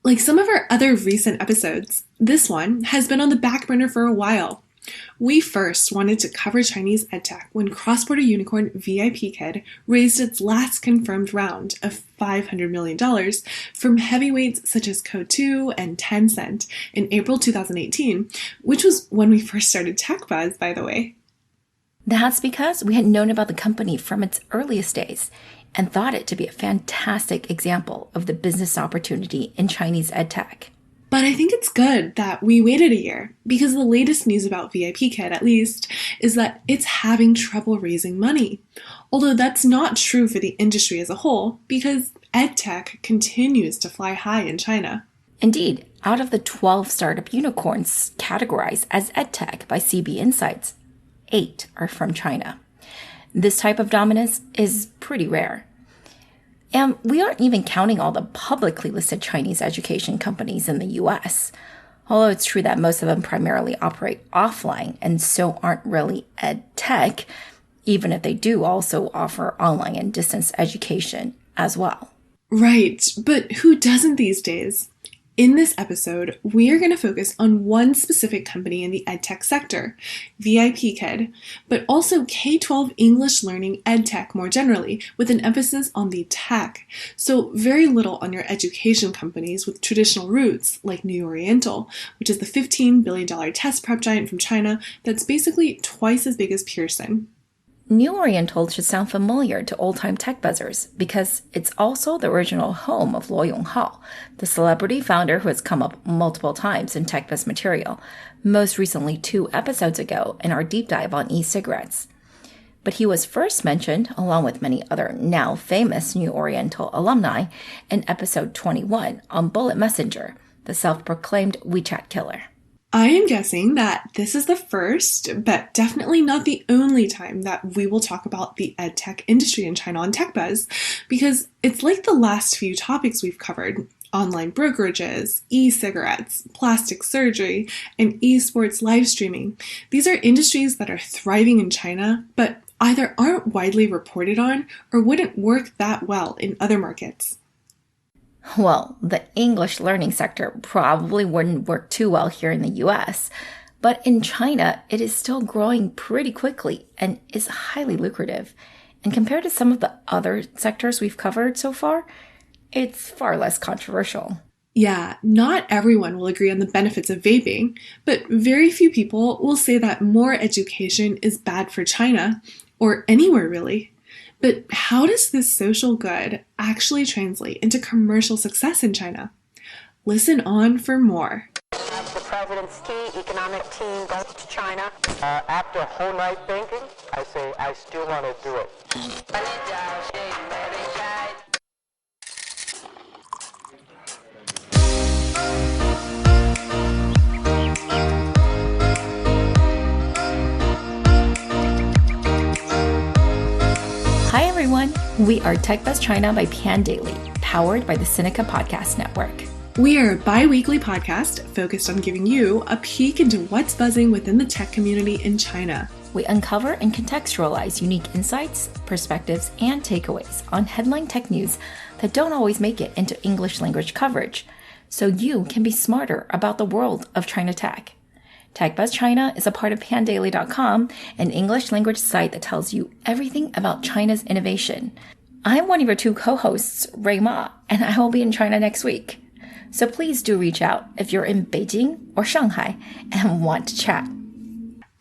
Like some of our other recent episodes, this one has been on the back burner for a while. We first wanted to cover Chinese EdTech when cross-border unicorn VIPKid raised its last confirmed round of $500 million from heavyweights such as K12 and Tencent in April 2018, which was when we first started TechBuzz, by the way. That's because we had known about the company from its earliest days and thought it to be a fantastic example of the business opportunity in Chinese EdTech. But I think it's good that we waited a year, because the latest news about VIPKid, at least, is that it's having trouble raising money. Although that's not true for the industry as a whole, because EdTech continues to fly high in China. Indeed, out of the 12 startup unicorns categorized as EdTech by CBInsights, 8 are from China. This type of dominance is pretty rare. And we aren't even counting all the publicly listed Chinese education companies in the US. Although it's true that most of them primarily operate offline and so aren't really ed tech, even if they do also offer online and distance education as well. Right, but who doesn't these days? In this episode, we are going to focus on one specific company in the EdTech sector, VIPKid, but also K12 English learning EdTech more generally, with an emphasis on the tech. So very little on your education companies with traditional roots, like New Oriental, which is the $15 billion test prep giant from China that's basically twice as big as Pearson. New Oriental should sound familiar to old-time tech buzzers because it's also the original home of Luo Yonghao, the celebrity founder who has come up multiple times in TechBuzz material, most recently 2 episodes ago in our deep dive on e-cigarettes. But he was first mentioned, along with many other now famous New Oriental alumni, in episode 21 on Bullet Messenger, the self-proclaimed WeChat killer. I am guessing that this is the first, but definitely not the only time that we will talk about the EdTech industry in China on TechBuzz, because it's like the last few topics we've covered: online brokerages, e-cigarettes, plastic surgery, and esports live streaming. These are industries that are thriving in China, but either aren't widely reported on or wouldn't work that well in other markets. Well, the English learning sector probably wouldn't work too well here in the US, but in China, it is still growing pretty quickly and is highly lucrative. And compared to some of the other sectors we've covered so far, it's far less controversial. Yeah, not everyone will agree on the benefits of vaping, but very few people will say that more education is bad for China, or anywhere really. But how does this social good actually translate into commercial success in China? Listen on for more. The president's key economic team goes to China. After a whole night thinking, I say I still want to do it. Hi everyone, we are TechBuzz China by Pandaily, powered by the Sinica Podcast Network. We are a bi-weekly podcast focused on giving you a peek into what's buzzing within the tech community in China. We uncover and contextualize unique insights, perspectives, and takeaways on headline tech news that don't always make it into English language coverage, so you can be smarter about the world of China tech. TechBuzz China is a part of pandaily.com, an English language site that tells you everything about China's innovation. I'm one of your 2 co-hosts, Ray Ma, and I will be in China next week. So please do reach out if you're in Beijing or Shanghai and want to chat.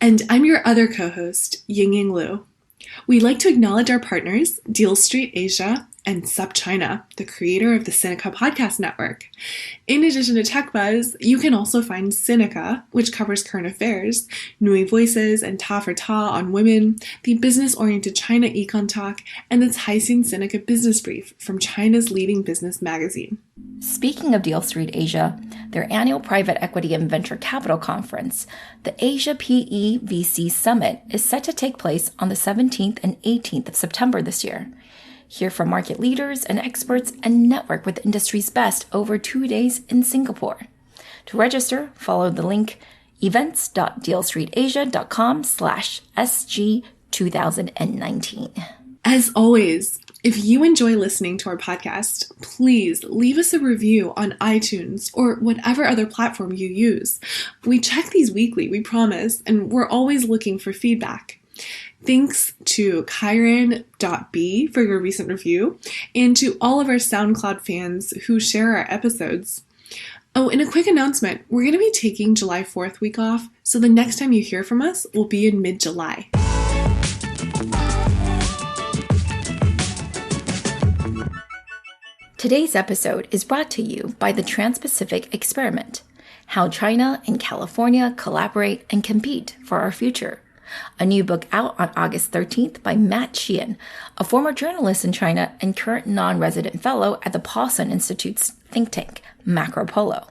And I'm your other co-host, Ying-Ying. We'd like to acknowledge our partners, Deal Street Asia and SupChina, the creator of the Sinica Podcast Network. In addition to TechBuzz, you can also find Sinica, which covers current affairs, Nui Voices and Ta for Ta on women, the business-oriented China Econ Talk, and the Caixin Sinica Business Brief from China's leading business magazine. Speaking of Deal Street Asia, their annual private equity and venture capital conference, the Asia PE VC Summit, is set to take place on the 17th and 18th of September this year. Hear from market leaders and experts and network with the industry's best over 2 days in Singapore. To register, follow the link events.dealstreetasia.com/SG2019. As always, If you enjoy listening to our podcast, please leave us a review on iTunes or whatever other platform you use. We check these weekly, we promise, and we're always looking for feedback. Thanks to Kyron.b for your recent review, and to all of our SoundCloud fans who share our episodes. Oh, and a quick announcement, we're going to be taking July 4th week off, so the next time you hear from us will be in mid-July. Today's episode is brought to you by the Trans-Pacific Experiment, How China and California Collaborate and Compete for Our Future. A new book out on August 13th by Matt Sheehan, a former journalist in China and current non-resident fellow at the Paulson Institute's think tank, Macro Polo.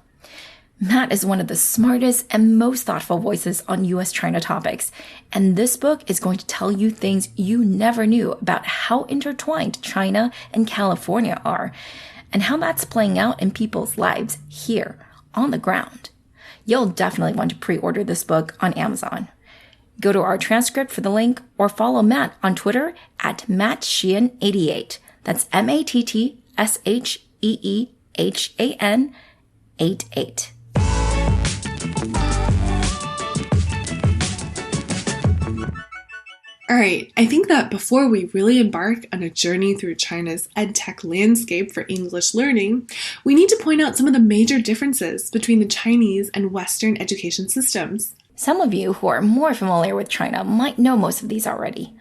Matt is one of the smartest and most thoughtful voices on U.S.-China topics, and this book is going to tell you things you never knew about how intertwined China and California are, and how that's playing out in people's lives here, on the ground. You'll definitely want to pre-order this book on Amazon. Go to our transcript for the link, or follow Matt on Twitter at MattSheehan88. That's MattSheehan 88. All right, I think that before we really embark on a journey through China's EdTech landscape for English learning, we need to point out some of the major differences between the Chinese and Western education systems. Some of you who are more familiar with China might know most of these already,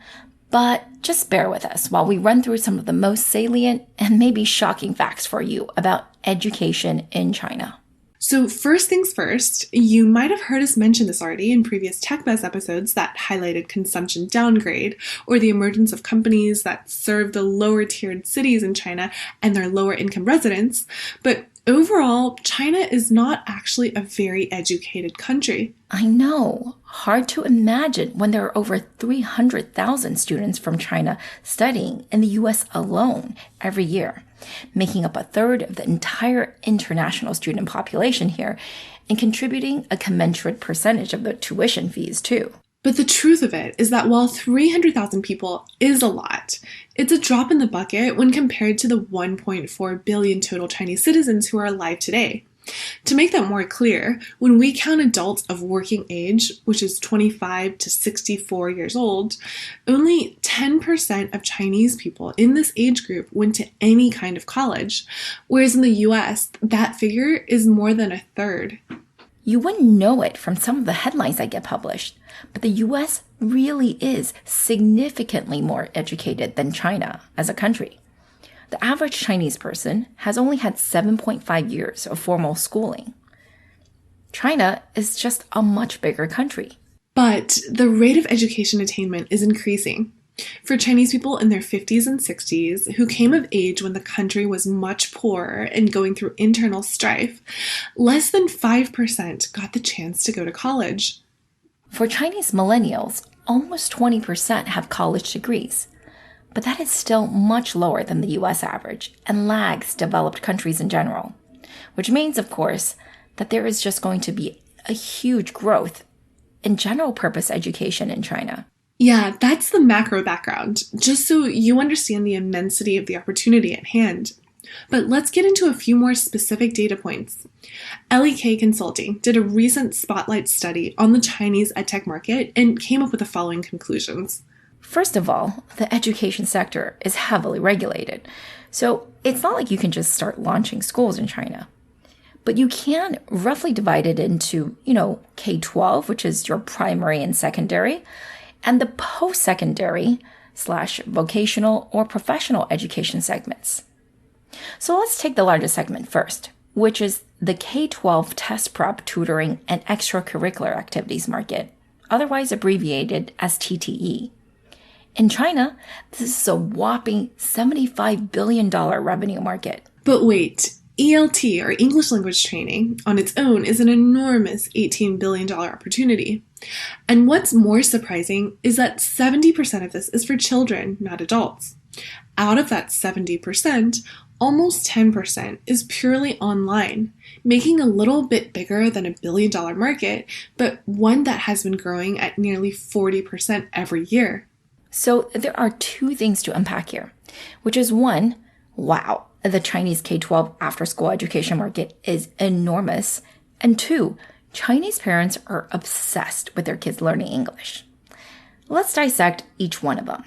but just bear with us while we run through some of the most salient and maybe shocking facts for you about education in China. So first things first, you might have heard us mention this already in previous TechBuzz episodes that highlighted consumption downgrade, or the emergence of companies that serve the lower tiered cities in China and their lower income residents. But overall, China is not actually a very educated country. I know. Hard to imagine when there are over 300,000 students from China studying in the U.S. alone every year, making up a third of the entire international student population here and contributing a commensurate percentage of the tuition fees, too. But the truth of it is that while 300,000 people is a lot, it's a drop in the bucket when compared to the 1.4 billion total Chinese citizens who are alive today. To make that more clear, when we count adults of working age, which is 25 to 64 years old, only 10% of Chinese people in this age group went to any kind of college, whereas in the US, that figure is more than a third. You wouldn't know it from some of the headlines that get published, but the US really is significantly more educated than China as a country. The average Chinese person has only had 7.5 years of formal schooling. China is just a much bigger country. But the rate of education attainment is increasing. For Chinese people in their 50s and 60s who came of age when the country was much poorer and going through internal strife, less than 5% got the chance to go to college. For Chinese millennials, almost 20% have college degrees. But that is still much lower than the US average and lags developed countries in general, which means, of course, that there is just going to be a huge growth in general purpose education in China. Yeah, that's the macro background, just so you understand the immensity of the opportunity at hand. But let's get into a few more specific data points. LEK Consulting did a recent spotlight study on the Chinese edtech market and came up with the following conclusions. First of all, the education sector is heavily regulated, so it's not like you can just start launching schools in China. But you can roughly divide it into, K12, which is your primary and secondary, and the post-secondary / vocational or professional education segments. So let's take the largest segment first, which is the K12 test prep, tutoring, and extracurricular activities market, otherwise abbreviated as TTE. In China, this is a whopping $75 billion revenue market. But wait, ELT, or English language training, on its own is an enormous $18 billion opportunity. And what's more surprising is that 70% of this is for children, not adults. Out of that 70%, almost 10% is purely online, making a little bit bigger than $1 billion market, but one that has been growing at nearly 40% every year. So there are two things to unpack here, which is one, wow, the Chinese K12 after-school education market is enormous. And two, Chinese parents are obsessed with their kids learning English. Let's dissect each one of them.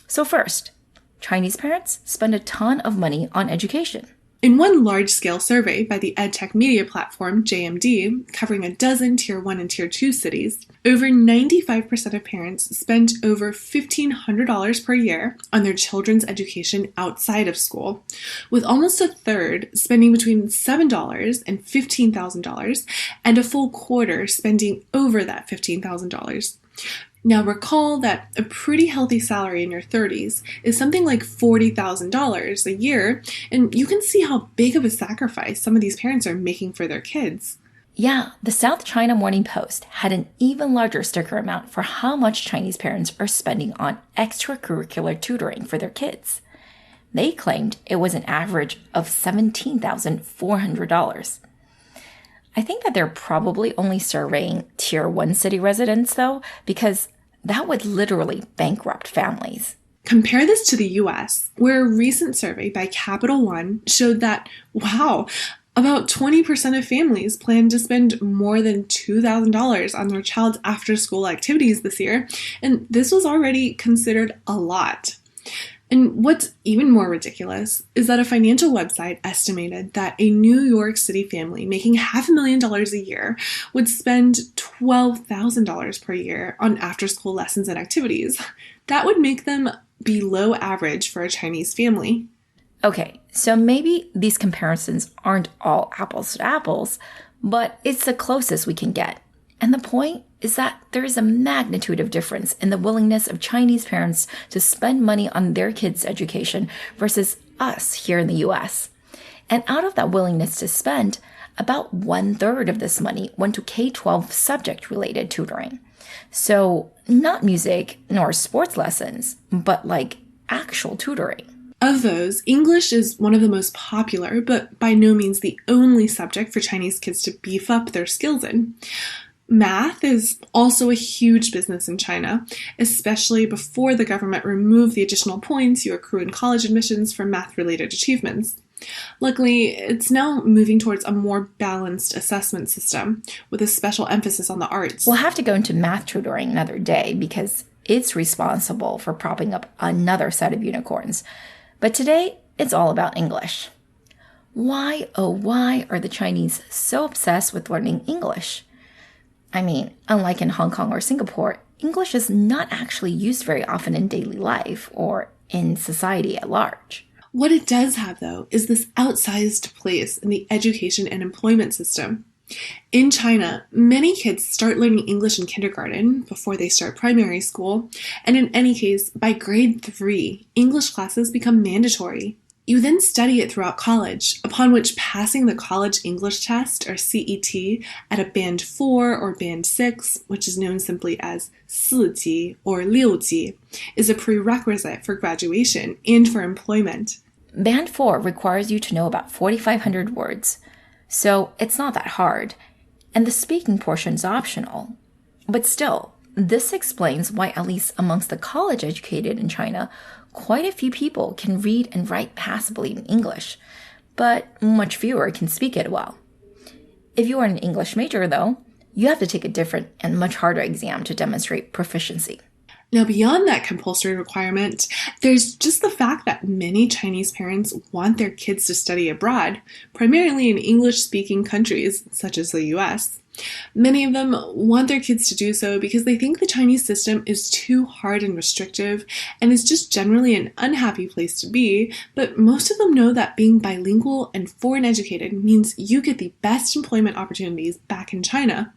So first, Chinese parents spend a ton of money on education. In one large-scale survey by the EdTech media platform JMD, covering a dozen Tier 1 and Tier 2 cities, over 95% of parents spend over $1,500 per year on their children's education outside of school, with almost a third spending between $7 and $15,000, and a full quarter spending over that $15,000. Now recall that a pretty healthy salary in your 30s is something like $40,000 a year, and you can see how big of a sacrifice some of these parents are making for their kids. Yeah, the South China Morning Post had an even larger sticker amount for how much Chinese parents are spending on extracurricular tutoring for their kids. They claimed it was an average of $17,400. I think that they're probably only surveying Tier 1 city residents, though, because that would literally bankrupt families. Compare this to the US, where a recent survey by Capital One showed that, wow, about 20% of families plan to spend more than $2,000 on their child's after-school activities this year, and this was already considered a lot. And what's even more ridiculous is that a financial website estimated that a New York City family making $500,000 a year would spend $12,000 per year on after-school lessons and activities. That would make them below average for a Chinese family. Okay, so maybe these comparisons aren't all apples to apples, but it's the closest we can get. And the point is that there is a magnitude of difference in the willingness of Chinese parents to spend money on their kids' education versus us here in the US. And out of that willingness to spend, about 1/3 of this money went to K12 subject-related tutoring. So not music nor sports lessons, but like actual tutoring. Of those, English is one of the most popular, but by no means the only subject for Chinese kids to beef up their skills in. Math is also a huge business in China, especially before the government removed the additional points you accrue in college admissions for math-related achievements. Luckily, it's now moving towards a more balanced assessment system, with a special emphasis on the arts. We'll have to go into math tutoring another day because it's responsible for propping up another set of unicorns. But today, it's all about English. Why, oh why, are the Chinese so obsessed with learning English? I mean, unlike in Hong Kong or Singapore, English is not actually used very often in daily life or in society at large. What it does have, though, is this outsized place in the education and employment system. In China, many kids start learning English in kindergarten before they start primary school, and in any case, by grade 3, English classes become mandatory. You then study it throughout college, upon which passing the College English Test, or CET, at a Band 4 or Band 6, which is known simply as 4级 or 6级, is a prerequisite for graduation and for employment. Band 4 requires you to know about 4,500 words, so it's not that hard, and the speaking portion is optional. But still, this explains why, at least amongst the college-educated in China, quite a few people can read and write passably in English, but much fewer can speak it well. If you are an English major, though, you have to take a different and much harder exam to demonstrate proficiency. Now, beyond that compulsory requirement, there's just the fact that many Chinese parents want their kids to study abroad, primarily in English-speaking countries, such as the US. Many of them want their kids to do so because they think the Chinese system is too hard and restrictive and is just generally an unhappy place to be, but most of them know that being bilingual and foreign educated means you get the best employment opportunities back in China.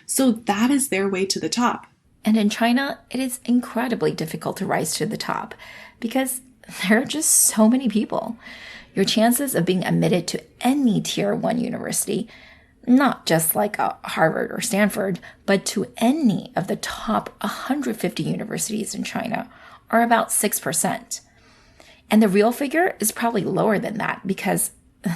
So that is their way to the top. And in China, it is incredibly difficult to rise to the top because there are just so many people. Your chances of being admitted to any Tier 1 university, not just like a Harvard or Stanford, but to any of the top 150 universities in China, are about 6%. And the real figure is probably lower than that because,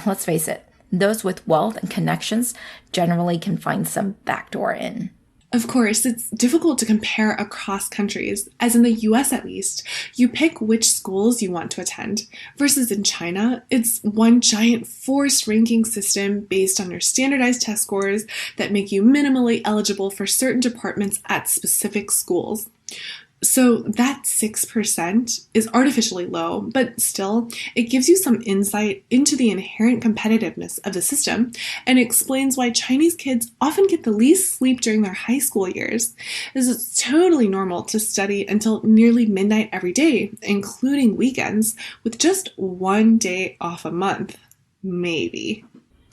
let's face it, those with wealth and connections generally can find some backdoor in. Of course, it's difficult to compare across countries, as in the US at least, you pick which schools you want to attend, versus in China, it's one giant forced ranking system based on your standardized test scores that make you minimally eligible for certain departments at specific schools. So that 6% is artificially low, but still, it gives you some insight into the inherent competitiveness of the system and explains why Chinese kids often get the least sleep during their high school years. It's totally normal to study until nearly midnight every day, including weekends, with just one day off a month. Maybe.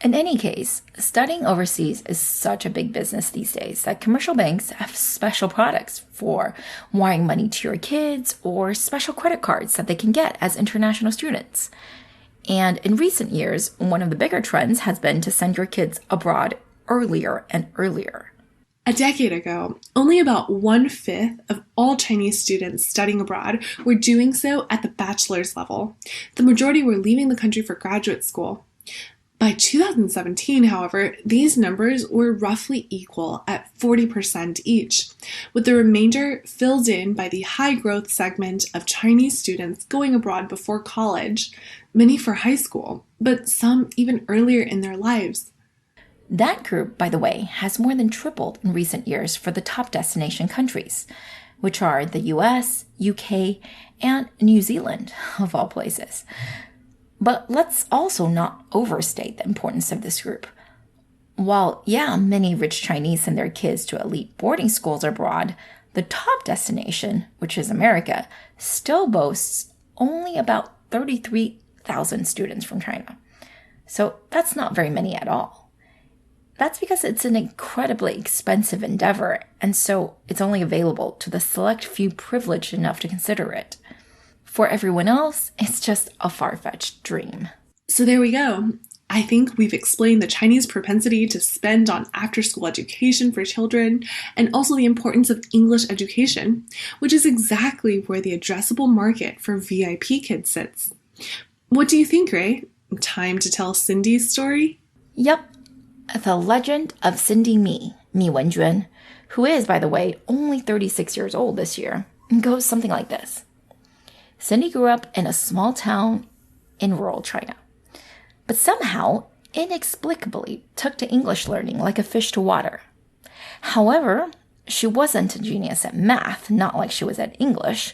In any case, studying overseas is such a big business these days that commercial banks have special products for wiring money to your kids or special credit cards that they can get as international students. And in recent years, one of the bigger trends has been to send your kids abroad earlier and earlier. A decade ago, only about 1/5 of all Chinese students studying abroad were doing so at the bachelor's level. The majority were leaving the country for graduate school. By 2017, however, these numbers were roughly equal at 40% each, with the remainder filled in by the high-growth segment of Chinese students going abroad before college, many for high school, but some even earlier in their lives. That group, by the way, has more than tripled in recent years for the top destination countries, which are the US, UK, and New Zealand, of all places. But let's also not overstate the importance of this group. While, many rich Chinese send their kids to elite boarding schools abroad, the top destination, which is America, still boasts only about 33,000 students from China. So that's not very many at all. That's because it's an incredibly expensive endeavor, and so it's only available to the select few privileged enough to consider it. For everyone else, it's just a far-fetched dream. So there we go. I think we've explained the Chinese propensity to spend on after-school education for children and also the importance of English education, which is exactly where the addressable market for VIPKid sits. What do you think, Ray? Time to tell Cindy's story? Yep. The legend of Cindy Mi Wenjuan, who is, by the way, only 36 years old this year, goes something like this. Cindy grew up in a small town in rural China, but somehow, inexplicably, took to English learning like a fish to water. However, she wasn't a genius at math, not like she was at English,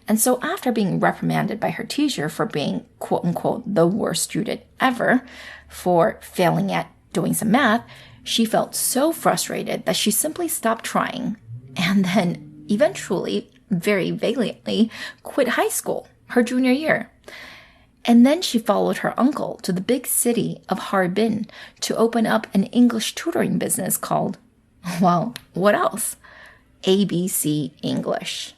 and so after being reprimanded by her teacher for being, quote-unquote, the worst student ever for failing at doing some math, she felt so frustrated that she simply stopped trying, and then eventually very valiantly quit high school her junior year. And then she followed her uncle to the big city of Harbin to open up an English tutoring business called, well, what else? ABC English.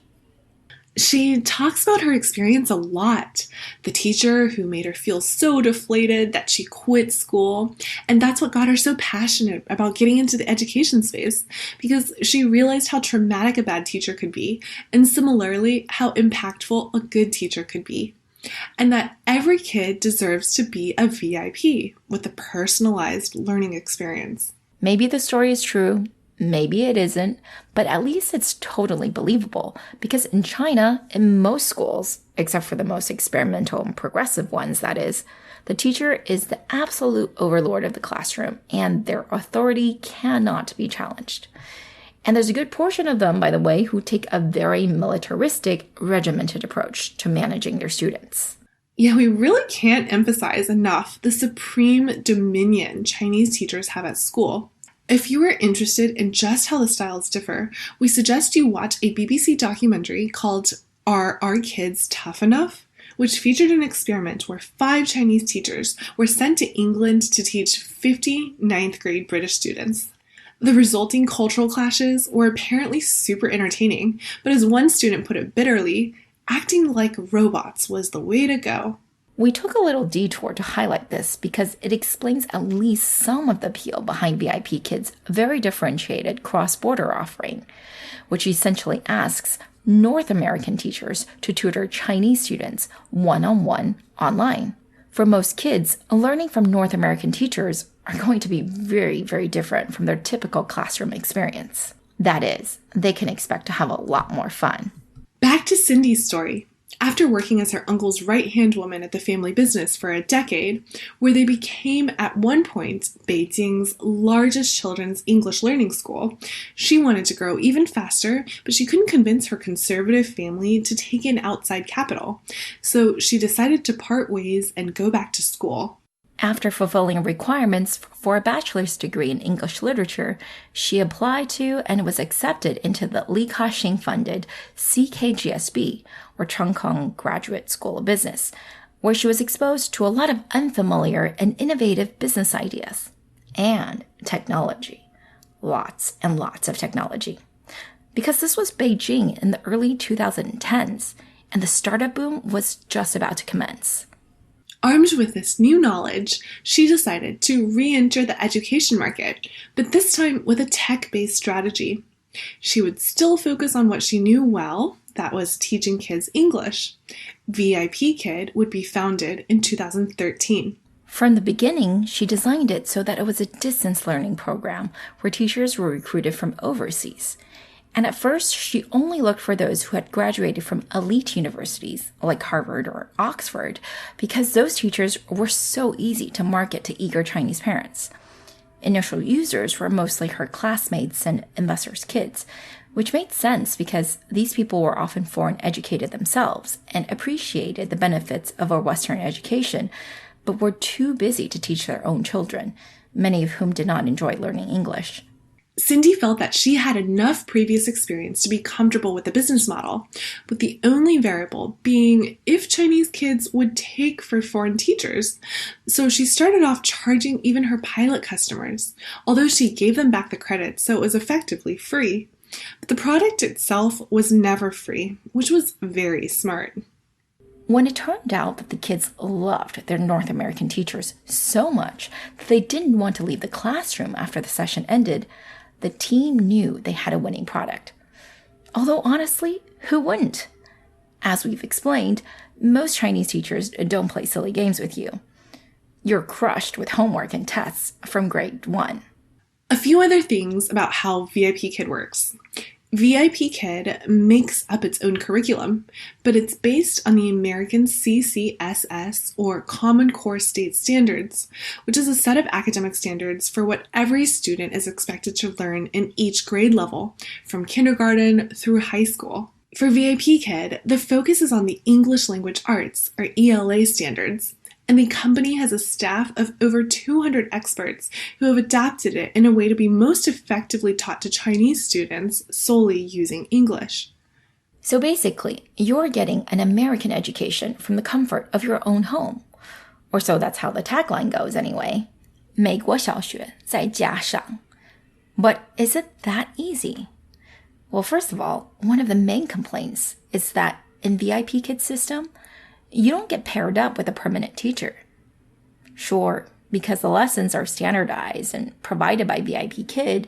She talks about her experience a lot. The teacher who made her feel so deflated that she quit school. And that's what got her so passionate about getting into the education space, because she realized how traumatic a bad teacher could be, and similarly, how impactful a good teacher could be. And that every kid deserves to be a VIP with a personalized learning experience. Maybe the story is true. Maybe it isn't, but at least it's totally believable, because in China, in most schools, except for the most experimental and progressive ones, that is, the teacher is the absolute overlord of the classroom, and their authority cannot be challenged. And there's a good portion of them, by the way, who take a very militaristic, regimented approach to managing their students. Yeah, we really can't emphasize enough the supreme dominion Chinese teachers have at school. If you are interested in just how the styles differ, we suggest you watch a BBC documentary called Are Our Kids Tough Enough?, which featured an experiment where 5 Chinese teachers were sent to England to teach 50 ninth grade British students. The resulting cultural clashes were apparently super entertaining, but as one student put it bitterly, acting like robots was the way to go. We took a little detour to highlight this because it explains at least some of the appeal behind VIPKid's very differentiated cross-border offering, which essentially asks North American teachers to tutor Chinese students one-on-one online. For most kids, learning from North American teachers are going to be very, very different from their typical classroom experience. That is, they can expect to have a lot more fun. Back to Cindy's story. After working as her uncle's right-hand woman at the family business for a decade, where they became at one point Beijing's largest children's English learning school, she wanted to grow even faster, but she couldn't convince her conservative family to take in outside capital. So she decided to part ways and go back to school. After fulfilling requirements for a bachelor's degree in English literature, she applied to and was accepted into the Li Ka-shing-funded CKGSB, or Cheung Kong Graduate School of Business, where she was exposed to a lot of unfamiliar and innovative business ideas. And technology. Lots and lots of technology. Because this was Beijing in the early 2010s, and the startup boom was just about to commence. Armed with this new knowledge, she decided to re-enter the education market, but this time with a tech-based strategy. She would still focus on what she knew well, that was teaching kids English. VIPKid would be founded in 2013. From the beginning, she designed it so that it was a distance learning program where teachers were recruited from overseas. And at first, she only looked for those who had graduated from elite universities like Harvard or Oxford, because those teachers were so easy to market to eager Chinese parents. Initial users were mostly her classmates and investors' kids, which made sense because these people were often foreign educated themselves and appreciated the benefits of a Western education, but were too busy to teach their own children, many of whom did not enjoy learning English. Cindy felt that she had enough previous experience to be comfortable with the business model, with the only variable being if Chinese kids would take for foreign teachers. So she started off charging even her pilot customers, although she gave them back the credit, so it was effectively free. But the product itself was never free, which was very smart. When it turned out that the kids loved their North American teachers so much that they didn't want to leave the classroom after the session ended, the team knew they had a winning product. Although honestly, who wouldn't? As we've explained, most Chinese teachers don't play silly games with you. You're crushed with homework and tests from grade 1. A few other things about how VIPKid works. VIPKid makes up its own curriculum, but it's based on the American CCSS, or Common Core State Standards, which is a set of academic standards for what every student is expected to learn in each grade level, from kindergarten through high school. For VIPKid, the focus is on the English Language Arts, or ELA standards, and the company has a staff of over 200 experts who have adapted it in a way to be most effectively taught to Chinese students solely using English. So basically, you're getting an American education from the comfort of your own home. Or so that's how the tagline goes anyway. 美国小学再加上. But is it that easy? Well, first of all, one of the main complaints is that in VIPKid's system, you don't get paired up with a permanent teacher. Sure, because the lessons are standardized and provided by VIPKid,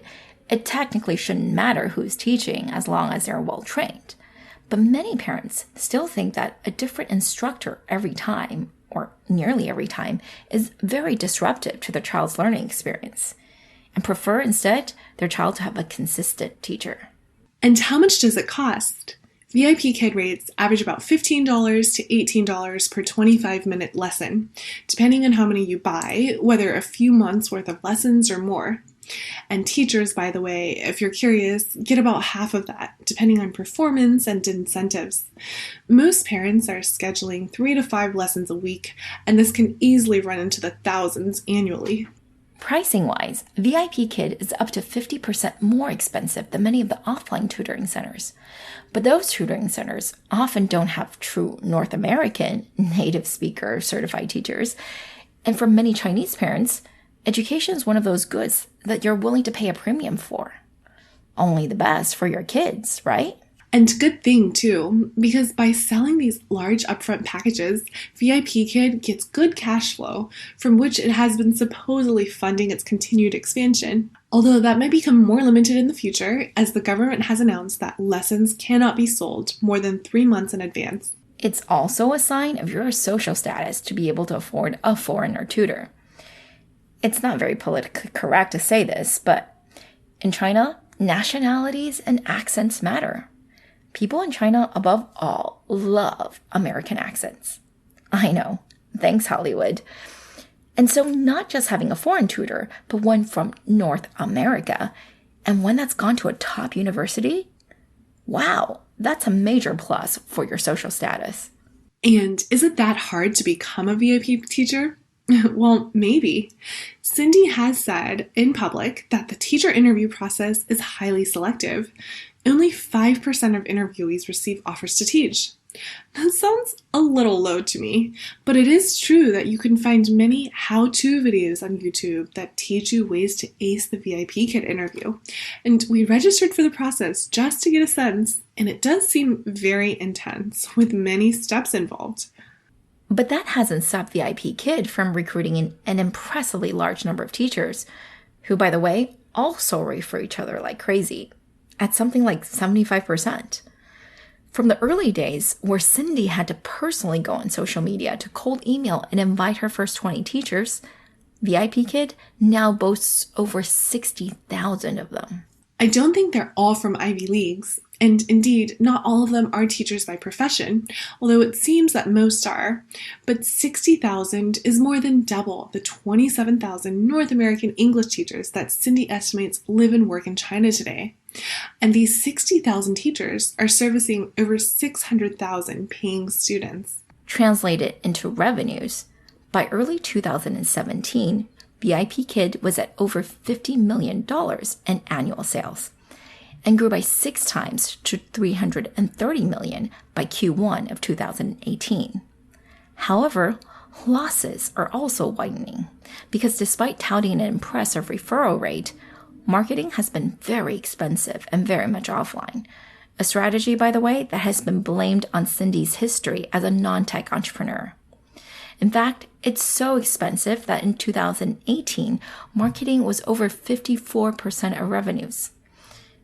it technically shouldn't matter who's teaching as long as they're well trained. But many parents still think that a different instructor every time, or nearly every time, is very disruptive to their child's learning experience, and prefer instead their child to have a consistent teacher. And how much does it cost? VIPKid rates average about $15 to $18 per 25-minute lesson, depending on how many you buy, whether a few months worth of lessons or more. And teachers, by the way, if you're curious, get about half of that, depending on performance and incentives. Most parents are scheduling 3 to 5 lessons a week, and this can easily run into the thousands annually. Pricing-wise, VIPKid is up to 50% more expensive than many of the offline tutoring centers. But those tutoring centers often don't have true North American native speaker certified teachers. And for many Chinese parents, education is one of those goods that you're willing to pay a premium for. Only the best for your kids, right? And good thing, too, because by selling these large upfront packages, VIPKid gets good cash flow, from which it has been supposedly funding its continued expansion. Although that might become more limited in the future, as the government has announced that lessons cannot be sold more than 3 months in advance. It's also a sign of your social status to be able to afford a foreigner tutor. It's not very politically correct to say this, but in China, nationalities and accents matter. People in China, above all, love American accents. I know. Thanks, Hollywood. And so not just having a foreign tutor, but one from North America, and one that's gone to a top university? Wow, that's a major plus for your social status. And is it that hard to become a VIP teacher? Well, maybe. Cindy has said in public that the teacher interview process is highly selective. Only 5% of interviewees receive offers to teach. That sounds a little low to me, but it is true that you can find many how-to videos on YouTube that teach you ways to ace the VIPKid interview. And we registered for the process just to get a sense, and it does seem very intense, with many steps involved. But that hasn't stopped VIPKid from recruiting an impressively large number of teachers, who, by the way, also refer each other like crazy, at something like 75%. From the early days, where Cindy had to personally go on social media to cold email and invite her first 20 teachers, VIPKid now boasts over 60,000 of them. I don't think they're all from Ivy Leagues, and indeed, not all of them are teachers by profession, although it seems that most are. But 60,000 is more than double the 27,000 North American English teachers that Cindy estimates live and work in China today. And these 60,000 teachers are servicing over 600,000 paying students. Translated into revenues, by early 2017, VIPKid was at over $50 million in annual sales and grew by 6 times to $330 million by Q1 of 2018. However, losses are also widening because despite touting an impressive referral rate, marketing has been very expensive and very much offline. A strategy, by the way, that has been blamed on Cindy's history as a non-tech entrepreneur. In fact, it's so expensive that in 2018, marketing was over 54% of revenues,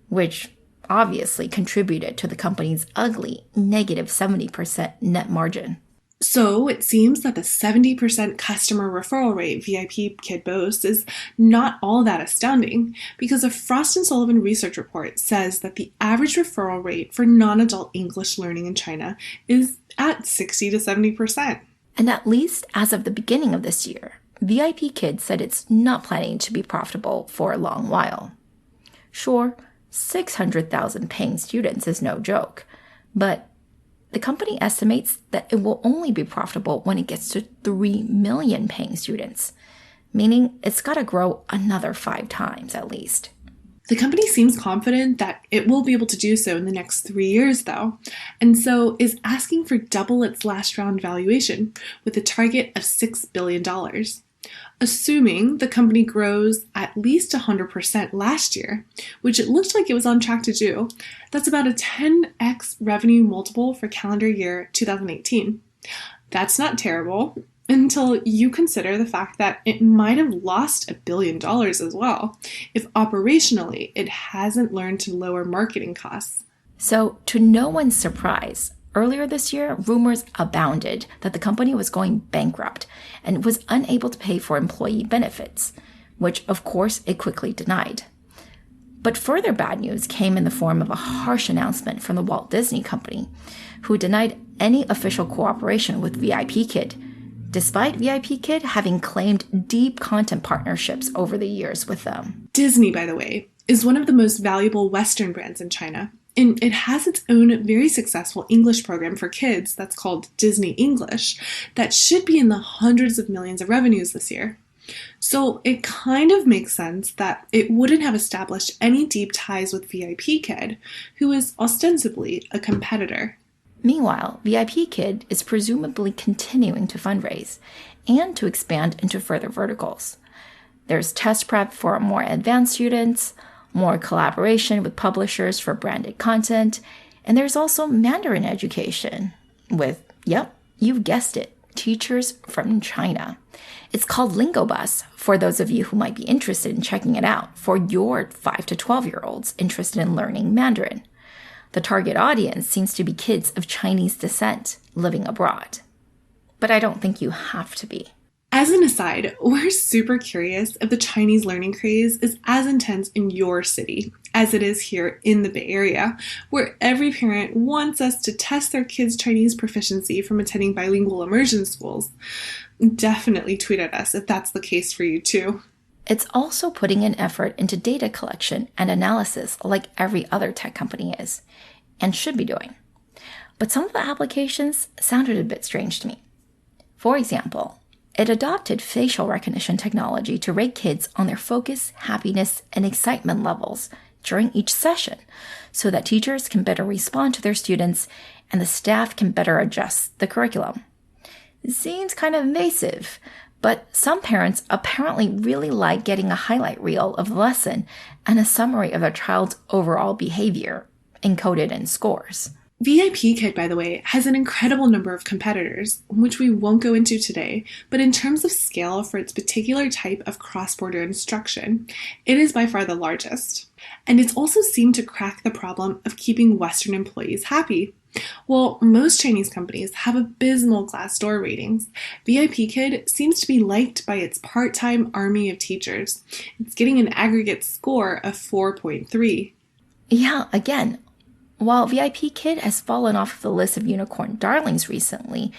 which obviously contributed to the company's ugly negative 70% net margin. So it seems that the 70% customer referral rate VIPKid boasts is not all that astounding, because a Frost & Sullivan research report says that the average referral rate for non-adult English learning in China is at 60 to 70%. And at least as of the beginning of this year, VIPKid said it's not planning to be profitable for a long while. Sure, 600,000 paying students is no joke, but the company estimates that it will only be profitable when it gets to 3 million paying students, meaning it's got to grow another 5 times at least. The company seems confident that it will be able to do so in the next 3 years, though, and so is asking for double its last round valuation with a target of $6 billion. Assuming the company grows at least 100% last year, which it looked like it was on track to do, that's about a 10x revenue multiple for calendar year 2018. That's not terrible, until you consider the fact that it might have lost $1 billion as well, if operationally it hasn't learned to lower marketing costs. So, to no one's surprise, earlier this year, rumors abounded that the company was going bankrupt and was unable to pay for employee benefits, which of course it quickly denied. But further bad news came in the form of a harsh announcement from the Walt Disney Company, who denied any official cooperation with VIPKid, despite VIPKid having claimed deep content partnerships over the years with them. Disney, by the way, is one of the most valuable Western brands in China, and it has its own very successful English program for kids that's called Disney English that should be in the hundreds of millions of revenues this year. So it kind of makes sense that it wouldn't have established any deep ties with VIPKid, who is ostensibly a competitor. Meanwhile, VIPKid is presumably continuing to fundraise and to expand into further verticals. There's test prep for more advanced students, more collaboration with publishers for branded content, and there's also Mandarin education with, yep, you've guessed it, teachers from China. It's called LingoBus for those of you who might be interested in checking it out for your 5 to 12-year-olds interested in learning Mandarin. The target audience seems to be kids of Chinese descent living abroad. But I don't think you have to be. As an aside, we're super curious if the Chinese learning craze is as intense in your city as it is here in the Bay Area, where every parent wants us to test their kids' Chinese proficiency from attending bilingual immersion schools. Definitely tweet at us if that's the case for you too. It's also putting an effort into data collection and analysis like every other tech company is, and should be doing. But some of the applications sounded a bit strange to me. For example, it adopted facial recognition technology to rate kids on their focus, happiness, and excitement levels during each session so that teachers can better respond to their students and the staff can better adjust the curriculum. It seems kind of invasive, but some parents apparently really like getting a highlight reel of the lesson and a summary of their child's overall behavior, encoded in scores. VIPKid, by the way, has an incredible number of competitors, which we won't go into today, but in terms of scale for its particular type of cross-border instruction, it is by far the largest. And it's also seemed to crack the problem of keeping Western employees happy. While most Chinese companies have abysmal Glassdoor ratings, VIPKid seems to be liked by its part-time army of teachers. It's getting an aggregate score of 4.3. Yeah, again, while VIPKid has fallen off the list of unicorn darlings recently,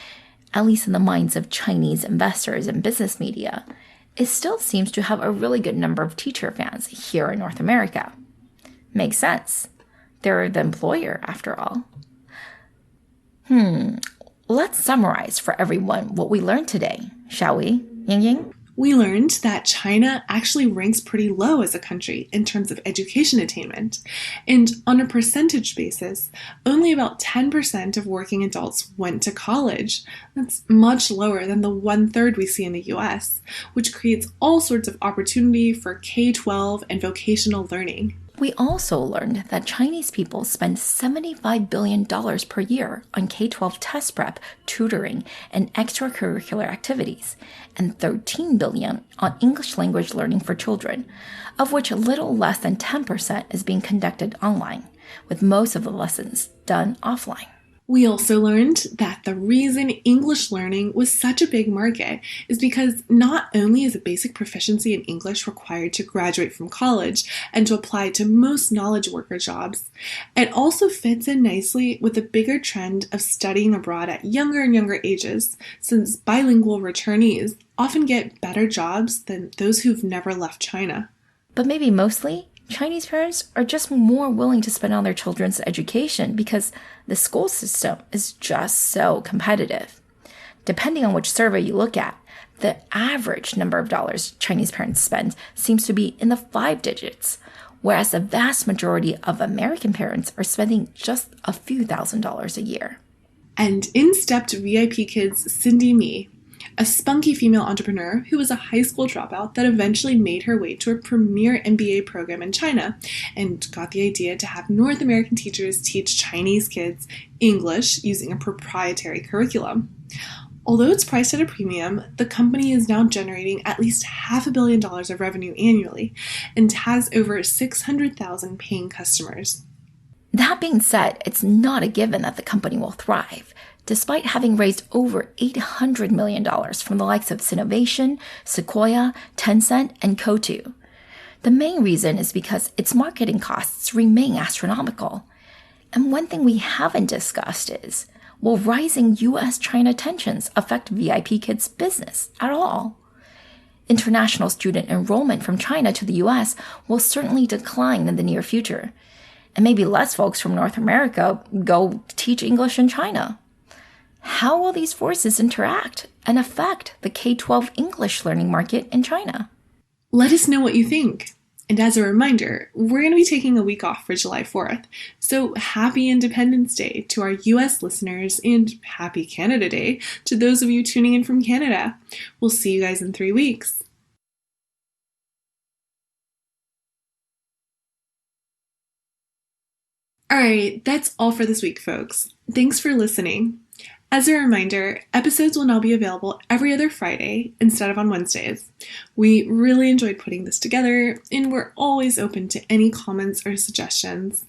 at least in the minds of Chinese investors and business media, it still seems to have a really good number of teacher fans here in North America. Makes sense. They're the employer, after all. Let's summarize for everyone what we learned today, shall we, Ying-Ying? We learned that China actually ranks pretty low as a country in terms of education attainment. And on a percentage basis, only about 10% of working adults went to college. That's much lower than the 1/3 we see in the US, which creates all sorts of opportunity for K12 and vocational learning. We also learned that Chinese people spend $75 billion per year on K12 test prep, tutoring, and extracurricular activities, and $13 billion on English language learning for children, of which a little less than 10% is being conducted online, with most of the lessons done offline. We also learned that the reason English learning was such a big market is because not only is a basic proficiency in English required to graduate from college and to apply to most knowledge worker jobs, it also fits in nicely with the bigger trend of studying abroad at younger and younger ages, since bilingual returnees often get better jobs than those who've never left China. But maybe mostly, Chinese parents are just more willing to spend on their children's education because the school system is just so competitive. Depending on which survey you look at, the average number of dollars Chinese parents spend seems to be in the 5 digits, whereas the vast majority of American parents are spending just a few $1,000s a year. And in stepped VIPKid's Cindy Me, a spunky female entrepreneur who was a high school dropout that eventually made her way to a premier MBA program in China and got the idea to have North American teachers teach Chinese kids English using a proprietary curriculum. Although it's priced at a premium, the company is now generating at least $500 million of revenue annually and has over 600,000 paying customers. That being said, it's not a given that the company will thrive, despite having raised over $800 million from the likes of Sinovation, Sequoia, Tencent, and K12. The main reason is because its marketing costs remain astronomical. And one thing we haven't discussed is, will rising US-China tensions affect VIPKid's business at all? International student enrollment from China to the US will certainly decline in the near future, and maybe less folks from North America go teach English in China. How will these forces interact and affect the K12 English learning market in China? Let us know what you think. And as a reminder, we're going to be taking a week off for July 4th. So happy Independence Day to our US listeners and happy Canada Day to those of you tuning in from Canada. We'll see you guys in 3 weeks. Alright, that's all for this week, folks. Thanks for listening. As a reminder, episodes will now be available every other Friday instead of on Wednesdays. We really enjoyed putting this together, and we're always open to any comments or suggestions.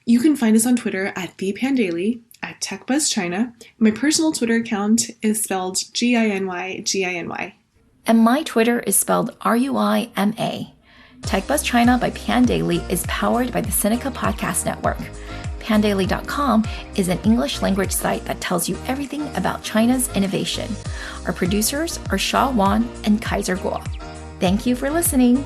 You can find us on Twitter at VPandaily, at TechBuzzChina. My personal Twitter account is spelled Ginyginy. And my Twitter is spelled Ruima. TechBuzz China by Pandaily is powered by the Sinica Podcast Network. Pandaily.com is an English language site that tells you everything about China's innovation. Our producers are Sha Wan and Kaiser Guo. Thank you for listening.